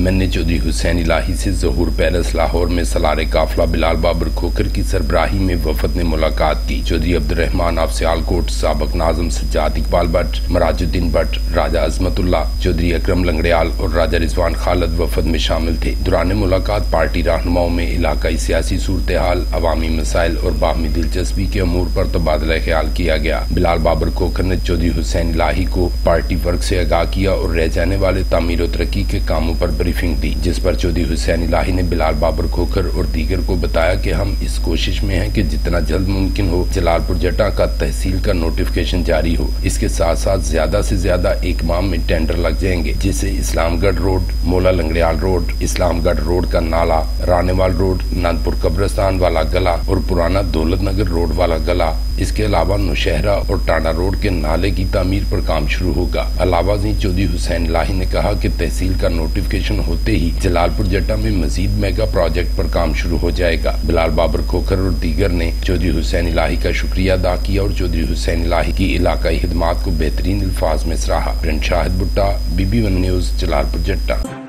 MN نے چودھری حسین الہی سے ظہور پیلس لاہور میں سالار قافلہ بلال بابر کھوکھر کی سربراہی میں وفد نے ملاقات کی۔ چودھری عبدالرحمان آف سیالکوٹ، سابق ناظم Sajjad Iqbal but, مراج Uddin but, راجہ عظمت اللہ، چودھری اکرم لنگڑیال اور راجہ رضوان خالد وفد میں شامل تھے۔ دوران ملاقات پارٹی رہنماؤں میں علاقائی سیاسی صورتحال، عوامی مسائل اور باہمی دلچسپی کے امور پر تبادلہ خیال کیا گیا۔ بلال بابر کھوکھر نے چودھری حسین الہی کو پارٹی ورک سے آگاہ کیا اور رہ جانے والے تعمیر و ترقی کے کاموں پر بریفنگ دی، جس پر چودھری حسین الہی نے بلال بابر کھوکھر اور دیگر کو بتایا کہ ہم اس کوشش میں ہیں کہ جتنا جلد ممکن ہو جلال پور جٹا کا تحصیل کا نوٹیفکیشن جاری ہو۔ اس کے ساتھ ساتھ زیادہ سے زیادہ ایک ماہ میں ٹینڈر لگ جائیں گے، جس سے اسلام گڑھ روڈ، مولا لنگڑیال روڈ، اسلام گڑھ روڈ کا نالا، رانےوال روڈ، نندپور قبرستان والا گلا اور پرانا دولت نگر روڈ والا گلا، اس کے علاوہ نوشہرہ اور ٹانڈا روڈ کے نالے کی تعمیر پر کام شروع ہوگا۔ علاوہ ازیں چودھری حسین الہی نے کہا کہ تحصیل کا نوٹیفکیشن ہوتے ہی جلال پور جٹا میں مزید میگا پروجیکٹ پر کام شروع ہو جائے گا۔ بلال بابر کھوکھر اور دیگر نے چودھری حسین الہی کا شکریہ ادا کیا اور چودھری حسین الہی کی علاقائی خدمات کو بہترین الفاظ میں سراہا۔ شاہد بٹا، BB1 نیوز، جلال پور جٹا۔